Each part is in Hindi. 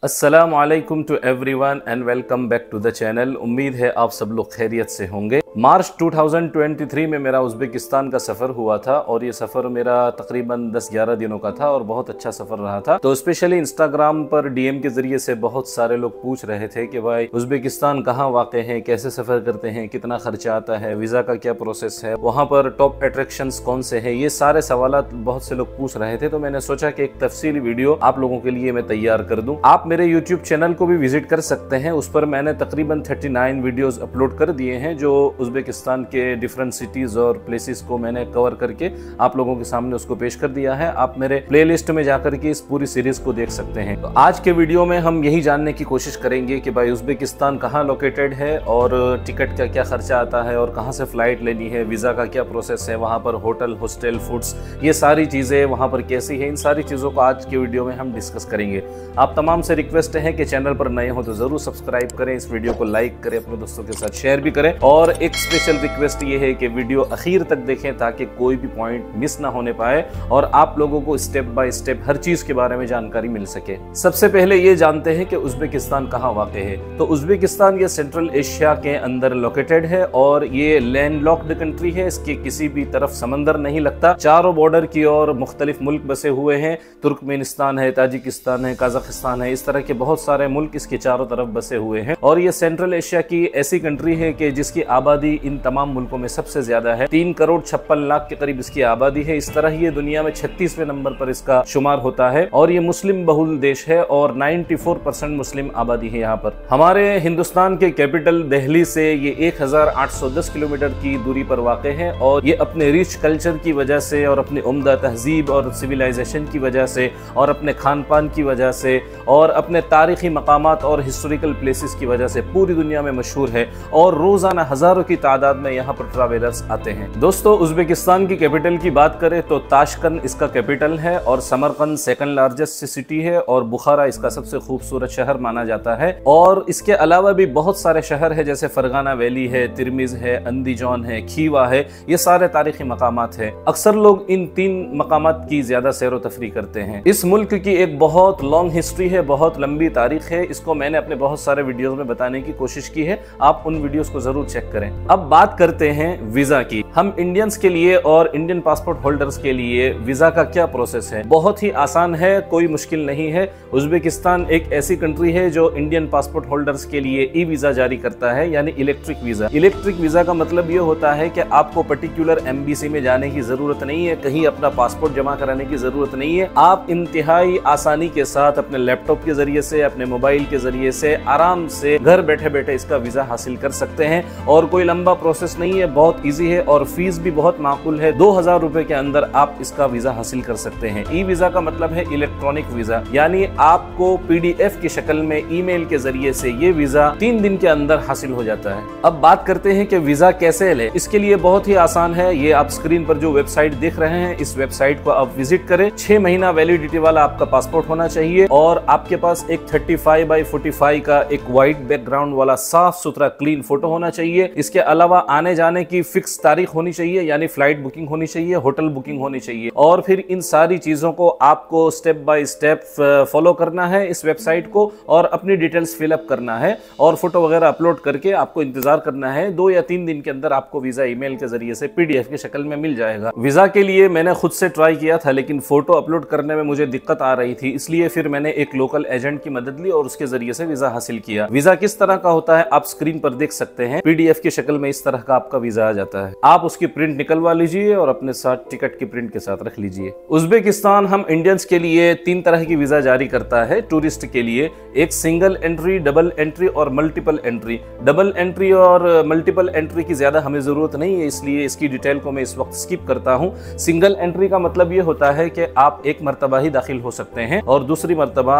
अस्सलाम वालेकुम to everyone and welcome back to the channel. उम्मीद है आप सब लोग खैरियत से होंगे। मार्च 2023 में मेरा उज़्बेकिस्तान का सफ़र हुआ था और ये सफ़र मेरा तकरीबन 10-11 दिनों का था और बहुत अच्छा सफ़र रहा था। तो स्पेशली इंस्टाग्राम पर डीएम के ज़रिए से बहुत सारे लोग पूछ रहे थे कि भाई उज़्बेकिस्तान कहाँ वाक़ है, कैसे सफ़र करते हैं, कितना खर्चा आता है, वीज़ा का क्या प्रोसेस है, वहाँ पर टॉप अट्रैक्शंस कौन से हैं, ये सारे सवालात बहुत से लोग पूछ रहे थे। तो मैंने सोचा कि एक तफसीली वीडियो आप लोगों के लिए मैं तैयार कर दूँ। आप मेरे YouTube चैनल को भी विजिट कर सकते हैं, उस पर मैंने तकरीबन 39 वीडियोस अपलोड कर दिए हैं जो उज़्बेकिस्तान के डिफरेंट सिटीज और प्लेसेस को मैंने कवर करके आप लोगों के सामने उसको पेश कर दिया है। आप मेरे प्लेलिस्ट में जाकर के इस पूरी सीरीज को देख सकते हैं। तो आज के वीडियो में हम यही जानने की कोशिश करेंगे कि भाई उज़्बेकिस्तान कहाँ लोकेटेड है और टिकट का क्या खर्चा आता है और कहाँ से फ्लाइट लेनी है, वीज़ा का क्या प्रोसेस है, वहाँ पर होटल, हॉस्टल, फूड्स, ये सारी चीज़ें वहाँ पर कैसी है, इन सारी चीज़ों को आज के वीडियो में हम डिस्कस करेंगे। आप तमाम से रिक्वेस्ट है कि चैनल पर नए हो तो जरूर सब्सक्राइब करें, इस वीडियो को लाइक करें, अपने दोस्तों के साथ शेयर भी करें और एक स्पेशल रिक्वेस्ट ये है कि वीडियो आखिर तक देखें ताकि कोई भी पॉइंट मिस ना होने पाए और आप लोगों को स्टेप बाय स्टेप हर चीज के बारे में जानकारी मिल सके। सबसे पहले ये जानते हैं कि उज़्बेकिस्तान कहाँ वाक़ है। तो उज़्बेकिस्तान ये सेंट्रल एशिया के अंदर लोकेटेड है और ये लैंडलॉक्ड कंट्री है। इसके किसी भी तरफ समंदर नहीं लगता। चारों बॉर्डर की ओर मुख्तलिफ मुल्क बसे हुए हैं। तुर्कमेनिस्तान है, ताजिकिस्तान है, कजाकिस्तान है, इस तरह के बहुत सारे मुल्क इसके चारों तरफ बसे हुए हैं और ये सेंट्रल एशिया की ऐसी कंट्री है कि जिसकी आबादी इन तमाम मुल्कों में सबसे ज्यादा है। 3,56,00,000 के करीब इसकी आबादी है। इस तरह ये दुनिया में 36वें नंबर पर इसका शुमार होता है और ये मुस्लिम बहुल देश है और 94% मुस्लिम आबादी है यहाँ पर। हमारे हिंदुस्तान के कैपिटल दिल्ली से ये 1810 किलोमीटर की दूरी पर वाक़ है और ये अपने रिच कल्चर की वजह से और अपनी उम्दा तहजीब और सिविलाइजेशन की वजह से और अपने खान पान की वजह से और अपने तारीखी मकामात और हिस्टोरिकल प्लेसेस की वजह से पूरी दुनिया में मशहूर है और रोजाना हजारों की तादाद में यहाँ पर ट्रैवलर्स आते हैं। दोस्तों, उज़्बेकिस्तान की कैपिटल की बात करें तो ताशकंद इसका कैपिटल है और समरकंद सेकंड लार्जेस्ट सिटी है और बुखारा इसका सबसे खूबसूरत शहर माना जाता है। और इसके अलावा भी बहुत सारे शहर है जैसे फरगाना वैली है, तिरमिज है, अंदीजौन है, खीवा है, ये सारे तारीखी मकामात है। अक्सर लोग इन 3 मकामात की ज्यादा सैर व तफरी करते हैं। इस मुल्क की एक बहुत लॉन्ग हिस्ट्री है, बहुत लंबी तारीख है। इसको मैंने अपने बहुत सारे वीडियोस में बताने की कोशिश की है, आप उन वीडियोस को जरूर चेक करें। अब बात करते हैं वीजा की। हम इंडियंस के लिए और इंडियन पासपोर्ट होल्डर्स के लिए वीजा का क्या प्रोसेस है। बहुत ही आसान है, कोई मुश्किल नहीं है। उज़्बेकिस्तान एक ऐसी कंट्री है जो इंडियन पासपोर्ट होल्डर्स के लिए ई वीजा जारी करता है, यानी इलेक्ट्रिक वीजा। इलेक्ट्रिक वीजा का मतलब ये होता है कि आपको पर्टिकुलर एम्बेसी में जाने की जरूरत नहीं है, कहीं अपना पासपोर्ट जमा कराने की जरूरत नहीं है। आप इंतहाई आसानी के साथ अपने लैपटॉप के जरिए से, अपने मोबाइल के जरिए से आराम से घर बैठे बैठे इसका वीजा हासिल कर सकते हैं और कोई लंबा प्रोसेस नहीं है, बहुत इजी है और फीस भी बहुत माकूल है। 2000 रुपए के अंदर आप इसका वीजा हासिल कर सकते हैं। ई वीजा का मतलब है इलेक्ट्रॉनिक वीजा, यानी आपको PDF की शक्ल में ईमेल के जरिए से ये वीजा 3 दिन के अंदर हासिल हो जाता है। अब बात करते हैं कि वीजा कैसे ले। इसके लिए बहुत ही आसान है। ये आप स्क्रीन पर जो वेबसाइट देख रहे हैं, इस वेबसाइट को आप विजिट करें। 6 महीना वैलिडिटी वाला आपका पासपोर्ट होना चाहिए और आपके पास एक 35x45 का एक व्हाइट बैकग्राउंड वाला साफ सुथरा क्लीन फोटो होना चाहिए। इसके अलावा आने जाने की फिक्स तारीख होनी चाहिए, यानी फ्लाइट बुकिंग होनी चाहिए, होटल बुकिंग होनी चाहिए और फिर इन सारी चीजों को आपको स्टेप बाय स्टेप फॉलो करना है इस वेबसाइट को और अपनी डिटेल्स फिलअप करना है और फोटो वगैरह अपलोड करके आपको इंतजार करना है। 2 या 3 दिन के अंदर आपको वीजा ईमेल के जरिए से PDF की शक्ल में मिल जाएगा। वीजा के लिए मैंने खुद से ट्राई किया था लेकिन फोटो अपलोड करने में मुझे दिक्कत आ रही थी, इसलिए फिर मैंने एक लोकल एजेंट की मदद ली और उसके जरिए से वीजा हासिल किया। वीजा किस तरह का होता है आप स्क्रीन पर देख सकते हैं। PDF की शक्ल में इस तरह का आपका वीजा आ जाता है। आप उसकी प्रिंट निकलवा लीजिए और अपने साथ टिकट की प्रिंट के साथ रख लीजिए। उज़्बेकिस्तान हम इंडियंस के लिए 3 तरह की वीजा जारी करता है टूरिस्ट के लिए। एक सिंगल एंट्री, डबल एंट्री और मल्टीपल एंट्री। डबल एंट्री और मल्टीपल एंट्री की ज्यादा हमें जरूरत नहीं है, इसलिए इसकी डिटेल को मैं इस वक्त स्किप करता हूं। सिंगल एंट्री का मतलब ये होता है कि आप एक मरतबा ही दाखिल हो सकते हैं और दूसरी मरतबा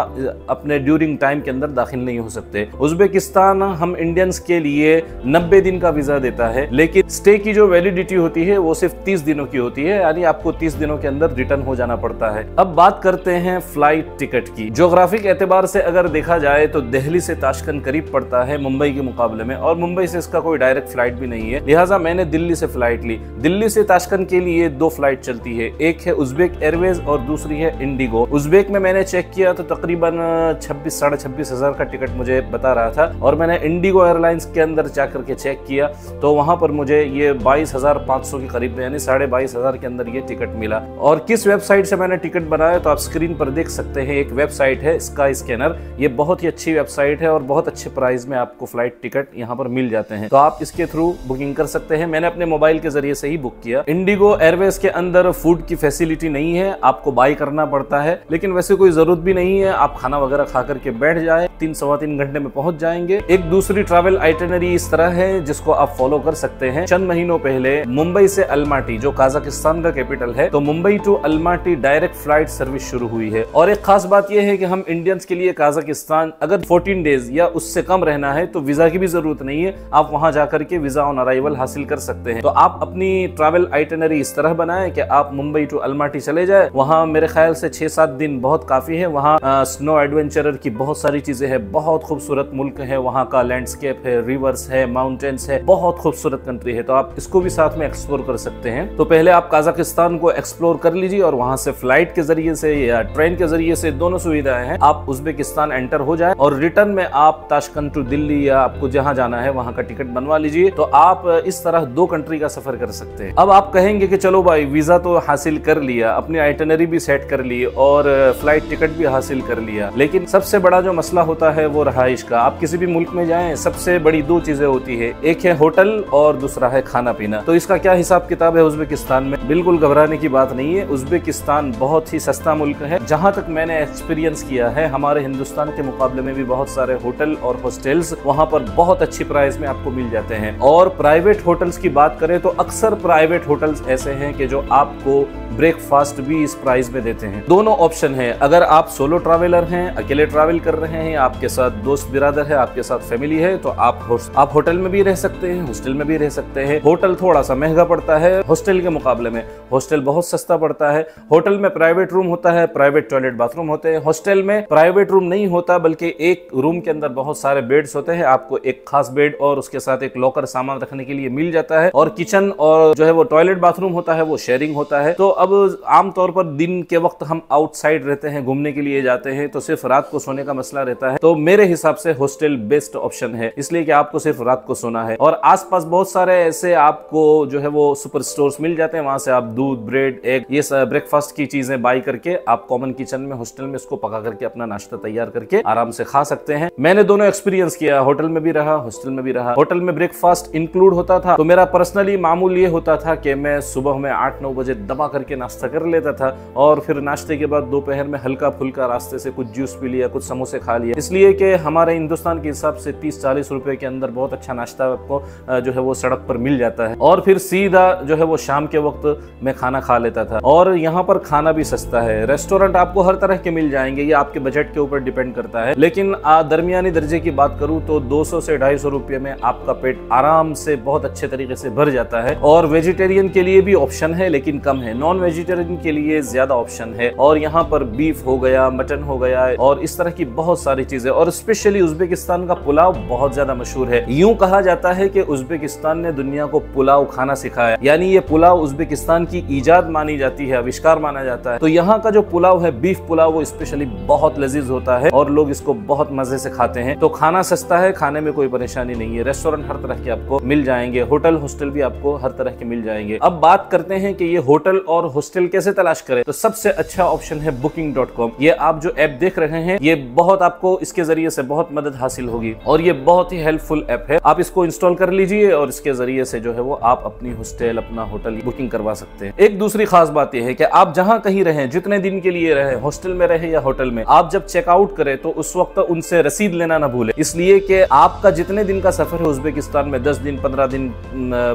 अपने ड्यूरिंग टाइम के अंदर दाखिल नहीं हो सकते। उज़्बेकिस्तान हम इंडियंस के लिए 90 दिन का वीजा देता है, लेकिन स्टे की जो वैलिडिटी होती है वो सिर्फ 30 दिनों की होती है, यानी आपको 30 दिनों के अंदर रिटर्न हो जाना पड़ता है। अब बात करते हैं फ्लाइट टिकट की। ज्योग्राफिक एतबार से अगर देखा जाए तो दिल्ली से ताशकंद करीब पड़ता है मुंबई के मुकाबले में, और मुंबई से इसका कोई डायरेक्ट फ्लाइट भी नहीं है, लिहाजा मैंने दिल्ली से फ्लाइट ली। दिल्ली से ताशकंद के लिए 2 फ्लाइट चलती है, एक है उज्बेक एयरवेज और दूसरी है इंडिगो। उज्बेक में मैंने चेक किया तो तकरीबन 26 साढ़े 26 हजार का टिकट मुझे बता रहा था, और मैंने इंडिगो एयरलाइंस के अंदर जाकर के चेक किया तो वहां पर मुझे ये 22,500 के करीब यानी 22,500 के अंदर ये टिकट मिला। और किस वेबसाइट से मैंने टिकट बनाया तो आप स्क्रीन पर देख सकते हैं, एक वेबसाइट है स्काई स्कैनर। ये बहुत ही अच्छी वेबसाइट है और बहुत अच्छे प्राइस में आपको फ्लाइट टिकट यहाँ पर मिल जाते हैं, तो आप इसके थ्रू बुकिंग कर सकते हैं। मैंने अपने मोबाइल के जरिए से ही बुक किया। इंडिगो एयरवेज के अंदर फूड की फैसिलिटी नहीं है, आपको बाई करना पड़ता है, लेकिन वैसे कोई जरूरत भी नहीं है, आप खाना वगैरह खा करके बैठ जाए, 3-3.25 घंटे में पहुंच जाएंगे। एक दूसरी ट्रैवल आइटिनरी इस तरह है जिसको आप फॉलो कर सकते हैं। चंद महीनों पहले मुंबई से अलमाटी, जो काजाकिस्तान का कैपिटल है, तो Mumbai to Almaty direct flight service शुरू हुई है। और एक खास बात यह है कि हम इंडियंस के लिए काजाकिस्तान अगर 14 डेज या उससे कम रहना है तो वीजा की भी जरूरत नहीं है, आप वहां जाकर के वीजा ऑन अराइवल हासिल कर सकते हैं। तो आप अपनी ट्रैवल आइटिनरी इस तरह बनाएं कि आप मुंबई टू अलमाटी चले जाए, वहां मेरे ख्याल से 6-7 दिन बहुत काफी है। वहां स्नो एडवेंचरर की बहुत सारी चीजें हैं, बहुत खूबसूरत मुल्क है, वहां का लैंडस्केप है, रिवर्स है, माउंटेन्स है, बहुत खूबसूरत कंट्री है, तो आप इसको भी साथ में एक्सप्लोर कर सकते हैं। तो पहले आप काजाकिस्तान को एक्सप्लोर कर लीजिए और वहां से फ्लाइट के जरिए से या ट्रेन के जरिए से, दोनों सुविधाएं हैं, आप उज्बेकिस्तान एंटर हो जाए और रिटर्न में आप ताशकंद टू दिल्ली या आपको जहां जाना है वहां का टिकट बनवा लीजिए। तो आप इस तरह 2 कंट्री का सफर कर सकते हैं। अब आप कहेंगे कि चलो भाई वीजा तो हासिल कर लिया, अपनी आइटिनरी भी सेट कर ली और फ्लाइट टिकट भी हासिल कर लिया, लेकिन सबसे बड़ा जो मसला होता है वो रहाइश का। आप किसी भी मुल्क में जाएं, सबसे बड़ी 2 चीजें होती है, एक है होटल और दूसरा है खाना पीना। तो इसका क्या हिसाब किताब है उज्बेकिस्तान में? बिल्कुल घबराने की बात नहीं है, उज्बेकिस्तान बहुत ही सस्ता मुल्क है। जहां तक मैंने एक्सपीरियंस किया है, हमारे हिंदुस्तान के मुकाबले में भी बहुत सारे होटल और हॉस्टल्स वहां पर बहुत अच्छी प्राइस में आपको मिल जाते हैं। और प्राइवेट होटल्स की बात करें तो अक्सर प्राइवेट होटल्स ऐसे हैं कि जो आपको ब्रेकफास्ट भी इस प्राइस में देते हैं। दोनों ऑप्शन है, अगर आप सोलो ट्रैवलर हैं, अकेले ट्रैवल कर रहे हैं, आपके साथ दोस्त बिरादर है, आपके साथ फैमिली है, तो आप होटल में भी रह सकते हैं, हॉस्टल में भी रह सकते हैं। होटल थोड़ा सा महंगा पड़ता है हॉस्टल के मुकाबले में, हॉस्टल बहुत सस्ता पड़ता है। होटल में प्राइवेट रूम होता है, प्राइवेट टॉयलेट बाथरूम होते हैं। हॉस्टल में प्राइवेट रूम नहीं होता, बल्कि एक रूम के अंदर बहुत सारे बेड्स होते हैं, आपको एक खास बेड और उसके साथ एक लॉकर सामान रखने के लिए मिल जाता है, और किचन और जो है वो टॉयलेट बाथरूम होता है वो शेयरिंग होता है। तो अब आमतौर पर दिन के वक्त हम आउटसाइड रहते हैं, घूमने के लिए जाते हैं, तो सिर्फ रात को सोने का मसला रहता है। तो मेरे हिसाब से हॉस्टल बेस्ट ऑप्शन है, इसलिए कि आपको सिर्फ रात को सोना है। और आसपास बहुत सारे ऐसे आपको जो है वो सुपर स्टोर्स मिल जाते हैं, वहां से आप दूध, ब्रेड, एग, ये ब्रेकफास्ट की चीजें बाई करके आप कॉमन किचन में हॉस्टल में इसको पका करके अपना नाश्ता तैयार करके आराम से खा सकते हैं। मैंने दोनों एक्सपीरियंस किया, होटल में भी रहा, हॉस्टल में भी रहा। होटल में ब्रेकफास्ट इंक्लूड होता था, तो मेरा पर्सनली मामूल ये होता था कि मैं सुबह में 8-9 बजे दबा करके नाश्ता कर लेता था, और फिर नाश्ते के बाद दोपहर में हल्का फुल्का रास्ते से कुछ जूस पी लिया, कुछ समोसे खा लिया। इसलिए कि हमारे हिंदुस्तान के हिसाब से 30-40 रुपए के अंदर बहुत अच्छा नाश्ता आपको जो है वो सड़क पर मिल जाता है, और फिर सीधा जो है वो शाम के वक्त मैं खाना खा लेता था। और यहाँ पर खाना भी सस्ता है, रेस्टोरेंट आपको हर तरह के मिल जाएंगे, ये आपके बजट के ऊपर डिपेंड करता है। लेकिन दरमियानी दर्जे की बात करूँ तो 200 से 250 रुपये में आपका पेट आराम से बहुत अच्छे तरीके से भर जाता है। और वेजिटेरियन के लिए भी ऑप्शन है, लेकिन कम है, नॉन वेजिटेरियन के लिए ज्यादा ऑप्शन है। और यहाँ पर बीफ हो गया, मटन हो गया, और इस तरह की बहुत सारी चीजें। और स्पेशली उज्बेकिस्तान का पुलाव बहुत ज्यादा मशहूर है। यूं कहा जाता है कि उज्बेकिस्तान ने दुनिया को पुलाव खाना सिखाया, यानी ये पुलाव उज्बेकिस्तान की ईजाद मानी जाती है, आविष्कार माना जाता है। तो यहाँ का जो पुलाव है, बीफ पुलाव, वो स्पेशली बहुत लजीज होता है और लोग इसको बहुत मजे से खाते हैं। तो खाना सस्ता है, खाने में कोई परेशानी नहीं है, रेस्टोरेंट हर तरह के आपको मिल जाएंगे, होटल हॉस्टल भी आपको हर तरह के मिल जाएंगे। अब बात करते हैं कि ये होटल और हॉस्टल कैसे तलाश करें। तो सबसे अच्छा ऑप्शन है booking.com। ये आप जो ऐप देख रहे हैं, ये बहुत आपको इसके जरिए से बहुत मदद हासिल होगी, और ये बहुत ही हेल्पफुल ऐप है। आप इसको इंस्टॉल कर लीजिए और इसके जरिए से जो है वो आप अपनी हॉस्टल, अपना होटल बुकिंग करवा सकते हैं। एक दूसरी खास बात यह है कि आप जहां कहीं रहें, जितने दिन के लिए रहे, हॉस्टल में रहे या होटल में, आप जब चेकआउट करें तो उस वक्त उनसे रसीद लेना ना भूलें, इसलिए कि आपका जितने दिन का सफर है उज्बेकिस्तान में, 10 दिन, 15 दिन,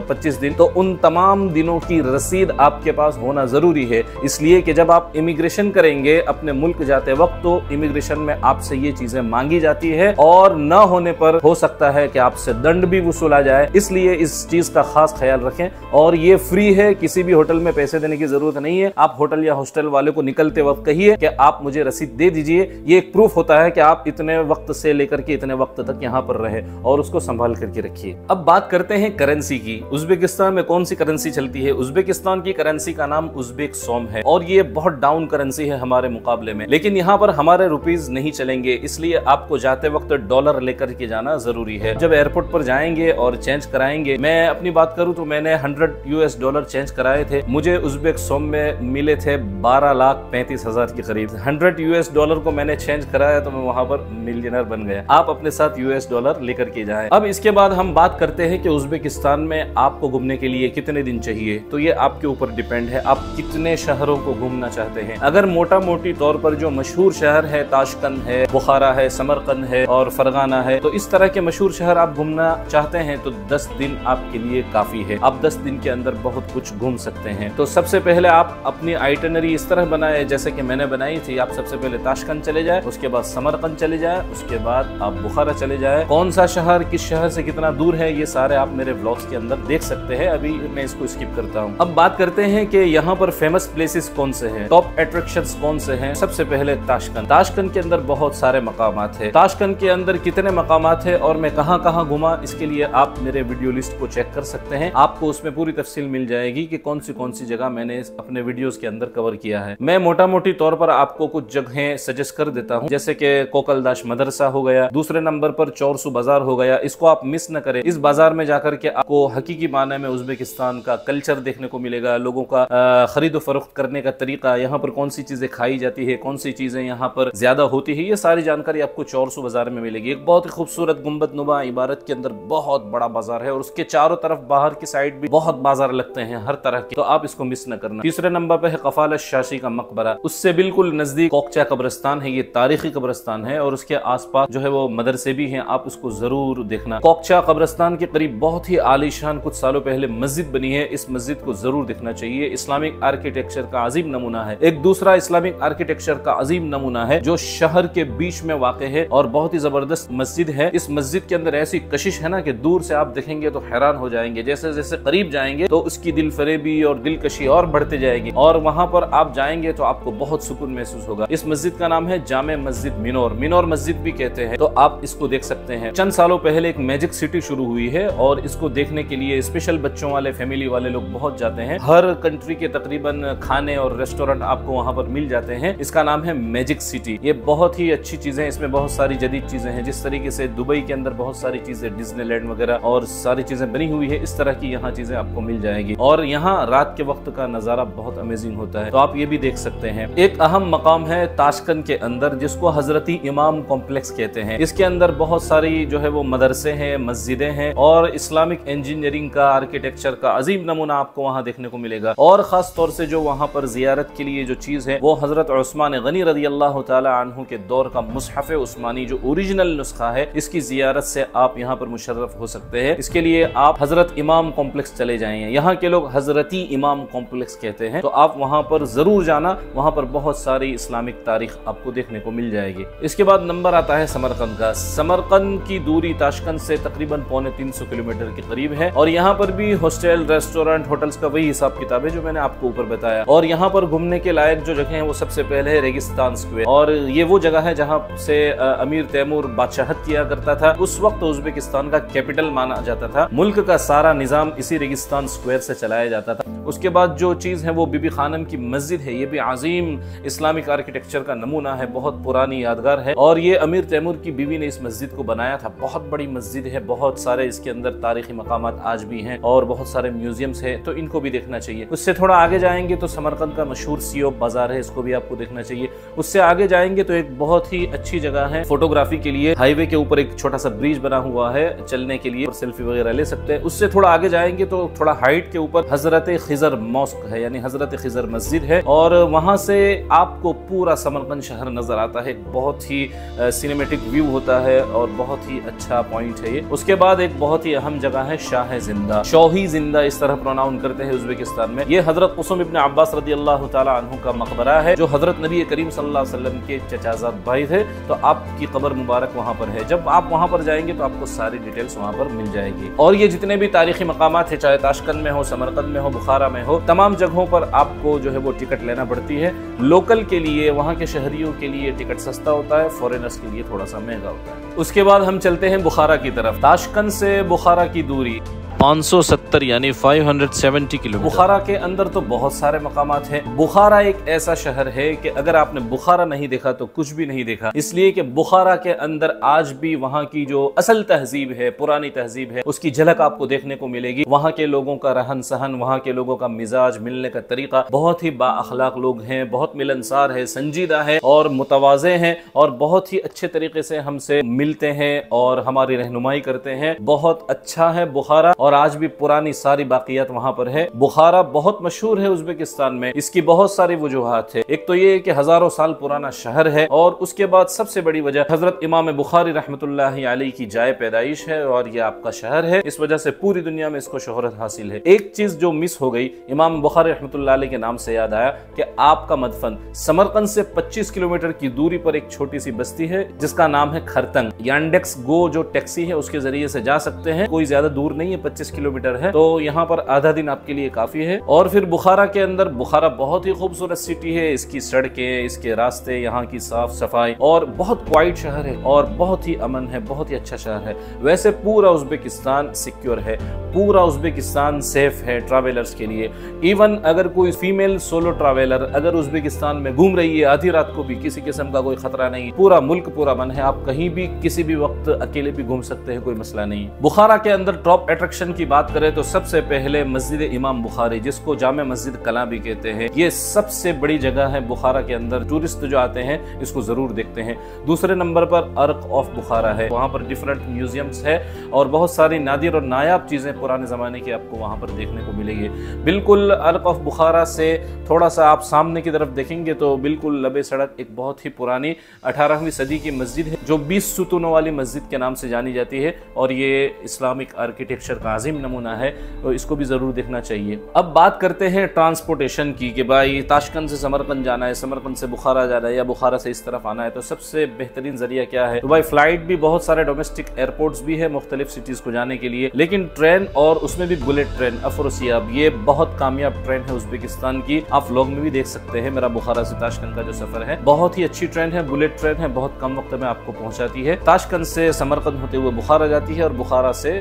25 दिन, तो उन तमाम दिनों की रसीद आपके पास होना जरूरी है। इसलिए कि जब आप इमिग्रेशन करेंगे अपने मुल्क जाते वक्त, तो इमिग्रेशन में आपसे ये चीजें मांगी जाती है, और न होने पर हो सकता है कि आपसे दंड भी वसूला वसूला जाए, इसलिए इस चीज का खास ख्याल रखें। और ये फ्री है, किसी भी होटल में पैसे देने की जरूरत नहीं है। आप होटल या हॉस्टल वाले को निकलते वक्त कहिए कि आप मुझे रसीद दे दीजिए, ये एक प्रूफ होता है कि आप इतने वक्त से लेकर के इतने वक्त तक यहाँ पर रहे, और उसको संभाल करके रखिए। अब बात करते हैं करेंसी की। उज्बेकिस्तान में कौन सी करेंसी चलती है? उज्बेकिस्तान की करेंसी का नाम उज्बेक सोम है, और ये बहुत डाउन करेंसी है हमारे मुकाबले में। लेकिन यहाँ पर हमारे रुपीज नहीं चलेंगे, इसलिए आपको जाते वक्त डॉलर लेकर के जाना जरूरी है। जब एयरपोर्ट पर जाएंगे और चेंज कराएंगे, मैं अपनी बात करूं तो मैंने $100 चेंज कराए थे, मुझे उज्बेक सोम में मिले थे 12,35,000 के करीब। $100 को मैंने चेंज कराया तो मैं वहां पर मिलियनर बन गया। आप अपने साथ $, लेकर के जाएं। अब इसके बाद हम बात करते हैं कि उज्बेकिस्तान में आपको घूमने के लिए कितने दिन चाहिए। तो ये आपके ऊपर डिपेंड है, आप कितने शहरों को घूमना चाहते हैं। अगर मोटा मोटी तौर पर जो मशहूर शहर है, ताशकंद है, बुखारा है, समरकंद है और फरगाना है, तो इस तरह के मशहूर शहर आप घूमना चाहते हैं तो 10 दिन आपके लिए काफी है। आप 10 दिन के अंदर बहुत कुछ घूम सकते हैं। तो सबसे पहले आप अपनी आइटनरी इस तरह बनाए जैसे कि मैंने बनाई थी। आप सबसे पहले ताशकंद चले जाए, उसके बाद समरकंद चले जाए, उसके बाद आप बुखारा चले जाए। कौन सा शहर किस शहर से कितना दूर है ये सारे आप मेरे व्लॉग्स के अंदर देख सकते हैं। अभी मैं इसको स्किप करता हूँ। अब बात करते हैं कि यहाँ पर फेमस प्लेसेस कौन से हैं, टॉप अट्रैक्शंस कौन से हैं। सबसे पहले ताशकंद। ताशकंद के अंदर बहुत सारे मकामात है। ताशकंद के अंदर कितने मकामात है और मैं कहाँ कहाँ घुमा, इसके लिए आप मेरे वीडियो लिस्ट को चेक कर सकते हैं। आपको उसमें पूरी तफसील मिल जाएगी कि कौन सी जगह मैंने अपने वीडियोस के अंदर कवर किया है। मैं मोटा मोटी तौर पर आपको कुछ जगहें सजेस्ट कर देता हूँ, जैसे कि कोकलदाश मदरसा हो गया, दूसरे नंबर पर चौरसू बाजार हो गया। इसको आप मिस न करें। इस बाजार में जाकर के आपको हकीकी माने में उज्बेकिस्तान का कल्चर देखने को मिलेगा, लोगों का खरीदो फरोख्त करने का तरीका, यहाँ पर कौन सी चीजें खाई जाती है, कौन सी चीजें यहाँ पर ज्यादा होती है, ये सारी जानकारी आपको चौरसू बाजार में मिलेगी। एक बहुत ही खूबसूरत गुंबद नुमा इबारत के अंदर बहुत बड़ा बाजार है, और उसके चारों तरफ बाहर की साइड भी बहुत बाजार लगते हैं हर तरह के, तो आप इसको मिस न करना। तीसरे नंबर पे है कफालत शाशी का मकबरा। उससे बिल्कुल नजदीक कोकचा कब्रिस्तान है, ये तारीखी कब्रिस्तान है, और उसके आसपास जो है वो मदरसे भी हैं, आप उसको जरूर देखना। कोकचा कब्रिस्तान के करीब बहुत ही आलीशान कुछ सालों पहले मस्जिद बनी है, इस मस्जिद को जरूर देखना चाहिए। इस्लामिक आर्किटेक्चर का अजीम नमूना है। एक दूसरा इस्लामिक आर्किटेक्चर का अजीम नमूना है जो शहर के बीच में वाक़ है और बहुत ही जबरदस्त मस्जिद है। इस मस्जिद के अंदर ऐसी कशिश है ना कि दूर से आप देखेंगे तो हैरान हो जाएंगे, जैसे जैसे करीब जाएंगे तो उसकी दिल फरेबी और दिलकशी और बढ़ते जाएगी, और वहां पर आप जाएंगे तो आपको बहुत सुकून महसूस होगा। इस मस्जिद का नाम है जामे मस्जिद मिनोर, मिनोर मस्जिद भी कहते हैं, तो आप इसको देख सकते हैं। चंद सालों पहले एक मैजिक सिटी शुरू हुई है, और इसको देखने के लिए स्पेशल बच्चों वाले, फैमिली वाले लोग बहुत जाते हैं। हर कंट्री के तकरीबन खाने और रेस्टोरेंट आपको वहां पर मिल जाते हैं। इसका नाम है मैजिक सिटी। ये बहुत ही अच्छी चीजें, इसमें बहुत सारी जदीद चीजें हैं। जिस तरीके से दुबई के अंदर बहुत सारी चीजें, डिज्नीलैंड वगैरह और सारी चीजें बनी हुई है, इस तरह की यहाँ चीजें आपको मिल जाएगी। और यहाँ रात के वक्त का नजारा बहुत अमेजिंग होता है, तो आप ये भी देख सकते हैं। एक अहम मकाम है ताशकंद के अंदर जिसको हजरती इमाम कॉम्प्लेक्स कहते हैं। इसके अंदर बहुत सारी जो है वो मदरसे हैं, मस्जिदें हैं, और इस्लामिक इंजीनियरिंग का, आर्किटेक्चर का अजीम नमूना आपको वहाँ देखने को मिलेगा। और खास तौर से जो वहाँ पर जियारत के लिए जो चीज है वो हजरत उस्मान गनी रज़ी अल्लाह तआला अन्हु के दौर का मुसहफ उस्मानी जो ओरिजिनल नुस्खा है, इसकी जियारत से आप यहाँ पर मुशर्रफ हो सकते हैं। इसके लिए आप हजरत इमाम कॉम्प्लेक्स चले जाएंगे। यहाँ के लोग हजरती इमाम कॉम्प्लेक्स कहते हैं, तो आप वहाँ पर जरूर जाना। वहाँ पर बहुत सारी इस्लामिक तारीख आपको देखने को मिल जाएगी। इसके बाद नंबर आता है समरकंद का। समरकंद की दूरी ताशकंद से तकरीबन 350 किलोमीटर के करीब है, और यहाँ पर भी हॉस्टल, रेस्टोरेंट, होटल्स का वही हिसाब किताब है जो मैंने आपको ऊपर बताया। और यहाँ पर घूमने के लायक जो जगह है वो सबसे पहले है रेगिस्तान स्क्वायर, और ये वो जगह है जहाँ से अमीर तैमूर बादशाहत किया करता था। उस वक्त उज्बेकिस्तान का कैपिटल माना जाता था। मुल्क का सारा निजाम इसी रेगिस्तान स्क्वायर से चलाया जाता था। उसके बाद जो चीज है वो बीबी खानम की मस्जिद है। ये भी अजीम इस्लामिक आर्किटेक्चर का नमूना है, बहुत पुरानी यादगार है, और ये अमीर तैमूर की बीवी ने इस मस्जिद को बनाया था। बहुत बड़ी मस्जिद है, बहुत सारे इसके अंदर तारीखी मकामात आज भी हैं, और बहुत सारे म्यूजियम्स है, तो इनको भी देखना चाहिए। उससे थोड़ा आगे जाएंगे तो समरकंद का मशहूर सियोब बाजार है, इसको भी आपको देखना चाहिए। उससे आगे जाएंगे तो एक बहुत ही अच्छी जगह है फोटोग्राफी के लिए। हाईवे के ऊपर एक छोटा सा ब्रिज बना हुआ है चलने के लिए, और सेल्फी वगैरह ले सकते हैं। उससे थोड़ा आगे जाएंगे तो थोड़ा हाइट के ऊपर हजरत खिजर मॉस्क है, यानी हजरत खिजर मस्जिद है, और वहां से आपको पूरा समरकंद शहर नजर आता है। बहुत ही सिनेमेटिक व्यू होता है और बहुत ही अच्छा पॉइंट है ये। उसके बाद एक बहुत ही अहम जगह है शाह जिंदा, शौही जिंदा इस तरह प्रोनाउंस करते हैं उज्बेकिस्तान में। ये हजरत कुसुम इब्न अब्बास रज़ी अल्लाह तआला अन्हु का मकबरा है, जो हजरत नबी करीम सल्लल्लाहु अलैहि वसल्लम के चचाजाद भाई थे। तो आपकी कब्र मुबारक वहाँ पर है। जब आप वहाँ पर जाएंगे तो आपको सारी डिटेल्स वहाँ पर मिल जाएगी। और ये जितने भी तारीखी मकामात है, चाहे ताशकंद में हो, समरकंद में हो, बुखारा में हो, तमाम जगहों पर आपको जो है वो टिकट लेना पड़ती है। लोकल के लिए, वहाँ के शहरियों के लिए टिकट सस्ता होता है, फॉरेनर्स के लिए थोड़ा सा महंगा होता है। उसके बाद हम चलते हैं बुखारा की तरफ। ताशकंद से बुखारा की दूरी 570 यानी 570 किलोमीटर। बुखारा के अंदर तो बहुत सारे मकामात हैं। बुखारा एक ऐसा शहर है कि अगर आपने बुखारा नहीं देखा तो कुछ भी नहीं देखा, इसलिए कि बुखारा के अंदर आज भी वहाँ की जो असल तहजीब है, पुरानी तहजीब है, उसकी झलक आपको देखने को मिलेगी। वहाँ के लोगों का रहन सहन, वहाँ के लोगों का मिजाज, मिलने का तरीका, बहुत ही बाअखलाक लोग हैं, बहुत मिलनसार है, संजीदा है और मुतवाज़े हैं और बहुत ही अच्छे तरीके से हमसे मिलते हैं और हमारी रहनुमाई करते हैं। बहुत अच्छा है बुखारा और आज भी पुरानी सारी बाकियात वहां पर है। बुखारा बहुत मशहूर है उज़्बेकिस्तान में। इसकी बहुत सारी वजूहात है। एक तो ये कि हजारों साल पुराना शहर है और उसके बाद सबसे बड़ी वजह हजरत इमाम बुखारी रहमतुल्लाहि अलैहि की जाए पैदाइश है और ये आपका शहर है। इस वजह से पूरी दुनिया में इसको शोहरत हासिल है। एक चीज जो मिस हो गई, इमाम बुखारी रहमतुल्लाहि अलैहि के नाम से याद आया कि आपका मदफन समरकंद से 25 किलोमीटर की दूरी पर एक छोटी सी बस्ती है जिसका नाम है खरतंग। यांडेक्स गो जो टैक्सी है उसके जरिए से जा सकते हैं, कोई ज्यादा दूर नहीं है, 25 किलोमीटर है, तो यहाँ पर आधा दिन आपके लिए काफी है। और फिर बुखारा के अंदर, बुखारा बहुत ही खूबसूरत सिटी है। इसकी सड़कें, इसके रास्ते, यहाँ की साफ सफाई और बहुत क्वाइट शहर है और बहुत ही अमन है, बहुत ही अच्छा शहर है। वैसे पूरा उज़्बेकिस्तान सिक्योर है, पूरा उज़्बेकिस्तान सेफ है ट्रैवलर्स के लिए। इवन अगर कोई फीमेल सोलो ट्रैवलर अगर उज़्बेकिस्तान में घूम रही है आधी रात को भी, किसी किस्म का कोई खतरा नहीं। पूरा मुल्क पूरा अमन है, आप कहीं भी किसी भी वक्त अकेले भी घूम सकते हैं, कोई मसला नहीं। बुखारा के अंदर टॉप अट्रैक्शन की बात करें तो सबसे पहले मस्जिद इमाम बुखारी, जिसको जामे मस्जिद कला भी कहते हैं, ये सबसे बड़ी जगह है बुखारा के अंदर। टूरिस्ट जो आते हैं इसको जरूर देखते हैं। दूसरे नंबर पर अर्क ऑफ बुखारा है, वहाँ पर डिफरेंट म्यूजियम्स है और बहुत सारी नादिर और नायाब चीजें पुराने जमाने की आपको वहाँ पर देखने को मिलेगी। बिल्कुल अर्क ऑफ बुखारा से थोड़ा सा आप सामने की तरफ देखेंगे तो बिल्कुल लबे सड़क एक बहुत ही पुरानी 18वीं सदी की मस्जिद है जो 20 सुतूनों वाली मस्जिद के नाम से जानी जाती है और ये इस्लामिक आर्किटेक्चर का अजीम नमूना है, तो इसको भी जरूर देखना चाहिए। अब बात करते हैं ट्रांसपोर्टेशन की कि भाई ताशकंद से समरकंद जाना है, समरकंद से बुखारा जाना है या बुखारा से इस तरफ आना है, तो सबसे बेहतरीन जरिया क्या है? तो भाई फ्लाइट भी बहुत सारे डोमेस्टिक एयरपोर्ट्स भी है मुख्तलिफ सिटीज को जाने के लिए, लेकिन ट्रेन और उसमें भी बुलेट ट्रेन अफरोसियाब, ये बहुत कामयाब ट्रेन है उज़्बेकिस्तान की। आप व्लॉग में भी देख सकते हैं मेरा बुखारा से ताशकंद का जो सफर है, बहुत ही अच्छी ट्रेन है, बुलेट ट्रेन है, बहुत कम वक्त में आपको पहुंचाती है। ताशकंद से समरकंद होते हुए बुखारा जाती है और बुखारा से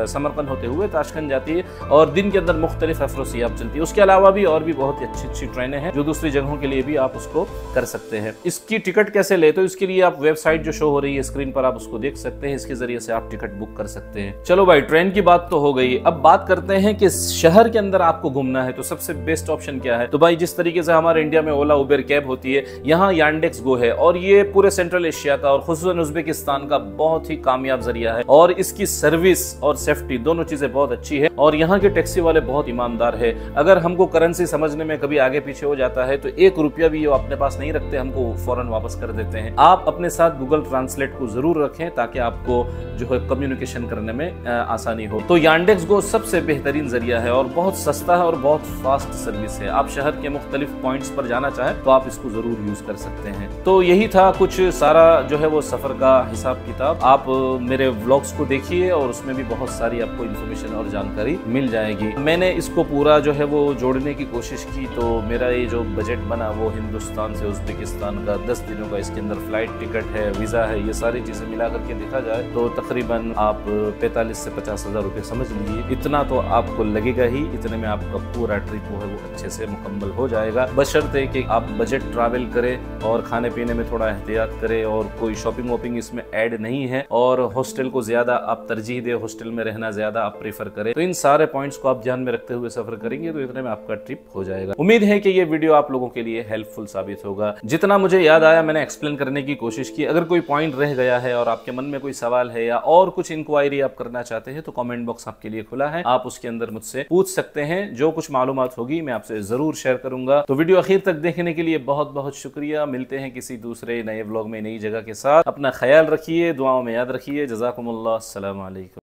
समरकंद होते हुए ताशकंद जाती है और दिन के अंदर मुख्तलिफ अफरोसियाब चलती है। उसके अलावा भी और भी बहुत ही अच्छी अच्छी ट्रेनें हैं जो दूसरी जगहों के लिए भी आप उसको कर सकते हैं। इसकी टिकट कैसे ले, तो इसके लिए आप वेबसाइट जो शो हो रही है स्क्रीन पर आप उसको देख सकते हैं, इसके जरिए से आप टिकट बुक कर सकते हैं। चलो भाई, ट्रेन की बात तो हो गई। अब बात करते हैं कि शहर के अंदर आपको घूमना है तो सबसे बेस्ट ऑप्शन क्या है? तो भाई जिस तरीके से हमारे इंडिया में ओला उबेर कैब होती है, यहाँ यांडेक्स गो है और ये पूरे सेंट्रल एशिया का और खुसूसन उज़्बेकिस्तान का बहुत ही कामयाब जरिया है और इसकी सर्विस और सेफ्टी दोनों चीजें बहुत अच्छी है और यहाँ के टैक्सी वाले बहुत ईमानदार है। अगर हमको करेंसी समझने में कभी आगे पीछे हो जाता है तो 1 रुपया भी वो अपने पास नहीं रखते, हमको फौरन वापस कर देते हैं। आप अपने साथ गूगल ट्रांसलेट को जरूर रखें ताकि आपको जो है कम्युनिकेशन करने में आसानी हो। तो यांडेक्स गो सबसे बेहतरीन जरिया है और बहुत सस्ता है और बहुत फास्ट सर्विस है। आप शहर के मुख्तलिफ पॉइंट्स पर जाना चाहें तो आप इसको जरूर यूज कर सकते हैं। तो यही था कुछ सारा जो है वो सफर का हिसाब किताब। आप मेरे व्लॉग्स को देखिए और उसमें भी बहुत सारी आपको इन्फॉर्मेशन और जानकारी मिल जाएगी। मैंने इसको पूरा जो है वो जोड़ने की कोशिश की, तो मेरा ये जो बजट बना वो हिंदुस्तान से उज़्बेकिस्तान का 10 दिनों का, इसके अंदर फ्लाइट टिकट है, वीज़ा है, ये सारी चीज़ें मिला करके देखा जाए तो तकरीबन आप 45 से 50 हज़ार रुपये समझ लीजिए, इतना तो आपको लगेगा ही। इतने में आपका पूरा ट्रिप जो है वो अच्छे से मुकम्मल हो जाएगा, बशर्ते कि आप बजट ट्रैवल करें और खाने पीने में थोड़ा एहतियात करें और कोई शॉपिंग वॉपिंग इसमें ऐड नहीं है और हॉस्टल को ज़्यादा आप तरजीह दें, हॉस्टल में रहना ज़्यादा आप प्रेफर करें। तो इन सारे पॉइंट्स को आप ध्यान में रखते हुए सफर करेंगे तो इतने में आपका ट्रिप हो जाएगा। उम्मीद है कि ये वीडियो आप लोगों के लिए हेल्पफुल साबित होगा। जितना मुझे याद आया मैंने एक्सप्लेन करने की कोशिश की। अगर कोई पॉइंट रह गया है और आपके मन में कोई सवाल है या और कुछ इंक्वायरी आप करना चाहते हैं तो कमेंट बॉक्स आपके लिए खुला है, आप उसके अंदर मुझसे पूछ सकते हैं। जो कुछ मालूमात होगी मैं आपसे जरूर शेयर करूंगा। तो वीडियो आखिर तक देखने के लिए बहुत बहुत शुक्रिया। मिलते हैं किसी दूसरे नए व्लॉग में नई जगह के साथ। अपना ख्याल रखिए, दुआओं में याद रखिए। जज़ाकुमुल्लाह, अस्सलाम वालेकुम।